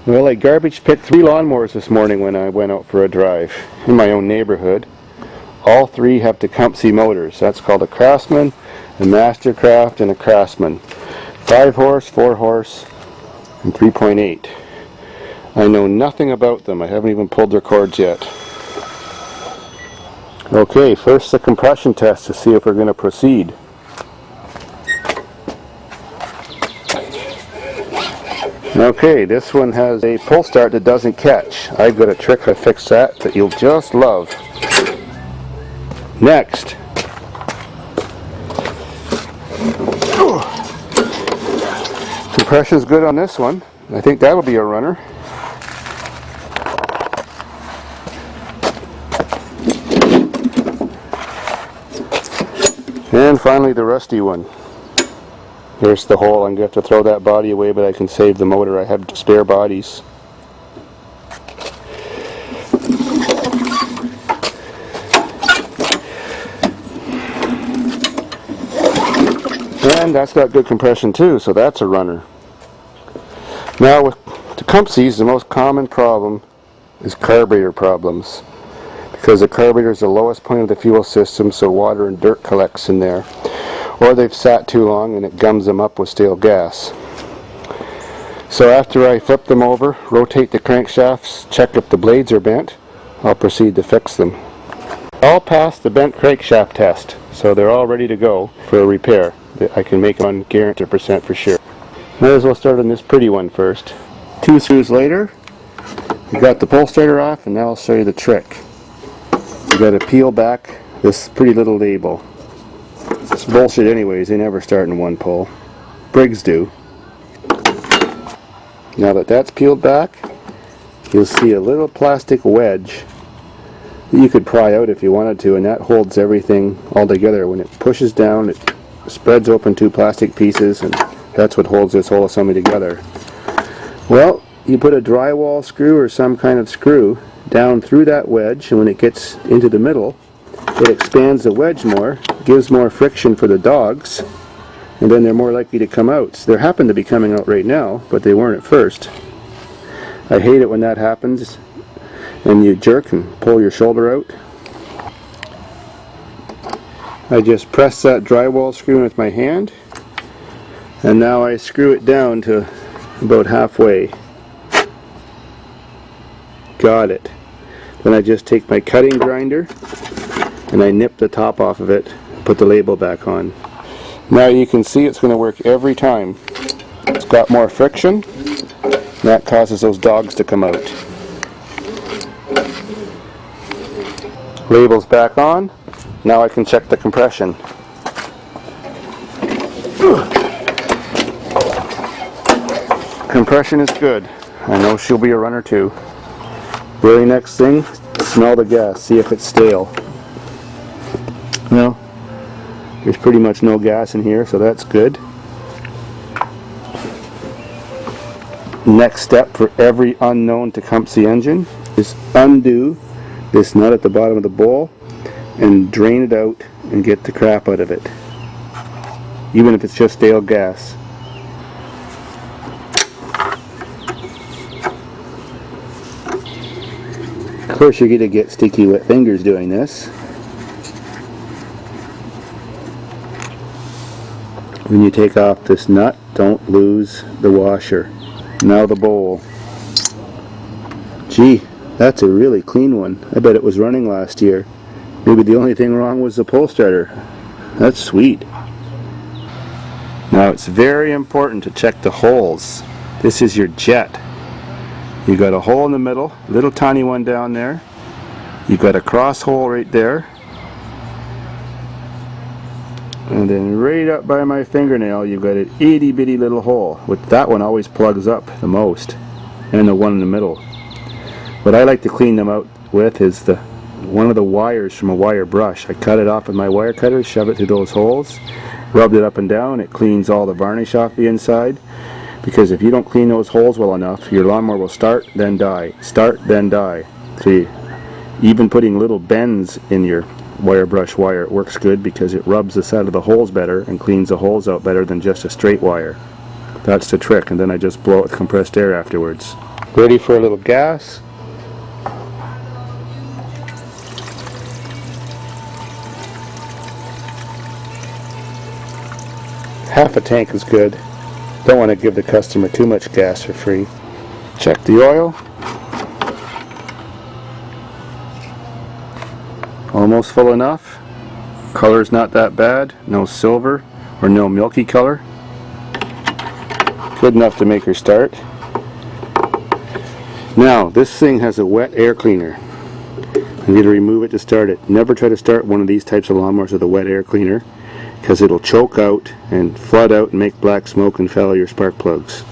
Well, I garbage picked 3 lawnmowers this morning when I went out for a drive in my own neighborhood. All 3 have Tecumseh motors. That's called a Craftsman, a Mastercraft, and a Craftsman. 5 horse, 4 horse, and 3.8. I know nothing about them. I haven't even pulled their cords yet. Okay, first the compression test to see if we're going to proceed. Okay, this one has a pull start that doesn't catch. I've got a trick to fix that you'll just love. Next, compression's good on this one. I think that'll be a runner. And finally the rusty one. Here's the hole. I'm going to have to throw that body away, but I can save the motor. I have spare bodies. And that's got good compression too, so that's a runner. Now with Tecumsehs, the most common problem is carburetor problems. Because the carburetor is the lowest point of the fuel system, so water and dirt collects in there. Or they've sat too long and it gums them up with stale gas. So after I flip them over, rotate the crankshafts, check if the blades are bent, I'll proceed to fix them. All passed the bent crankshaft test, so they're all ready to go for a repair. I can make them on guaranteed % for sure. Might as well start on this pretty one first. 2 screws later, we got the pull starter off, and now I'll show you the trick. You got to peel back this pretty little label. It's bullshit anyways, they never start in one pull. Briggs do. Now that that's peeled back, you'll see a little plastic wedge that you could pry out if you wanted to, and that holds everything all together. When it pushes down, it spreads open 2 plastic pieces, and that's what holds this whole assembly together. Well, you put a drywall screw or some kind of screw down through that wedge, and when it gets into the middle, it expands the wedge more, gives more friction for the dogs, and then they're more likely to come out. So they happen to be coming out right now, but they weren't at first. I hate it when that happens and you jerk and pull your shoulder out. I just press that drywall screw in with my hand, and now I screw it down to about halfway. Got it. Then I just take my cutting grinder and I nip the top off of it, put the label back on. Now you can see it's going to work every time. It's got more friction, and that causes those dogs to come out. Label's back on. Now I can check the compression. Compression is good. I know she'll be a runner too. Very next thing, smell the gas, see if it's stale. Well, there's pretty much no gas in here, so that's good. Next step for every unknown Tecumseh engine is undo this nut at the bottom of the bowl and drain it out and get the crap out of it, even if it's just stale gas. Of course, you're going to get sticky wet fingers doing this. When you take off this nut, don't lose the washer. Now the bowl. Gee, that's a really clean one. I bet it was running last year. Maybe the only thing wrong was the pull starter. That's sweet. Now it's very important to check the holes. This is your jet. You got a hole in the middle, little tiny one down there. You've got a cross hole right there. And then right up by my fingernail, you've got an itty bitty little hole. With that one always plugs up the most, and the one in the middle. What I like to clean them out with is one of the wires from a wire brush. I cut it off with my wire cutter, shove it through those holes, rubbed it up and down. It cleans all the varnish off the inside. Because if you don't clean those holes well enough, your lawnmower will start, then die. Start, then die. See, even putting little bends in your wire brush wire, it works good because it rubs the side of the holes better and cleans the holes out better than just a straight wire. That's the trick, and then I just blow it with compressed air afterwards. Ready for a little gas. Half a tank is good. Don't want to give the customer too much gas for free. Check the oil. Almost full enough. Color's not that bad. No silver or no milky color. Good enough to make her start. Now, this thing has a wet air cleaner. I'm going to remove it to start it. Never try to start one of these types of lawnmowers with a wet air cleaner, because it'll choke out and flood out and make black smoke and foul your spark plugs.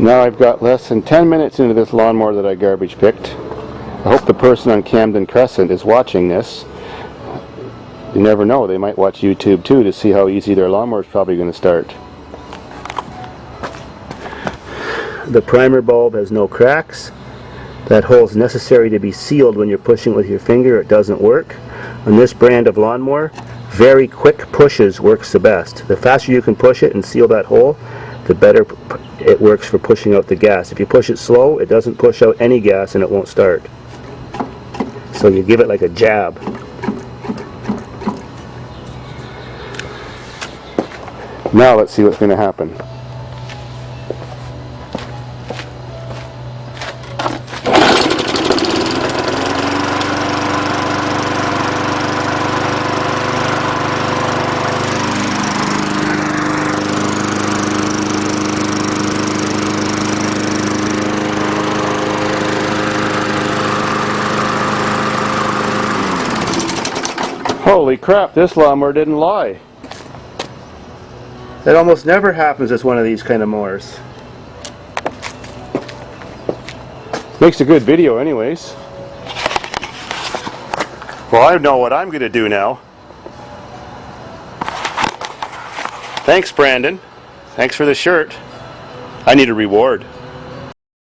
Now I've got less than 10 minutes into this lawnmower that I garbage picked. I hope the person on Camden Crescent is watching this. You never know, they might watch YouTube too to see how easy their lawnmower is probably going to start. The primer bulb has no cracks. That hole is necessary to be sealed when you're pushing with your finger. It doesn't work. On this brand of lawnmower, very quick pushes works the best. The faster you can push it and seal that hole, the better it works for pushing out the gas. If you push it slow, it doesn't push out any gas and it won't start. So you give it like a jab. Now let's see what's going to happen. Holy crap, this lawnmower didn't lie. That almost never happens with one of these kind of mowers. Makes a good video anyways. Well, I know what I'm going to do now. Thanks, Brandon. Thanks for the shirt. I need a reward.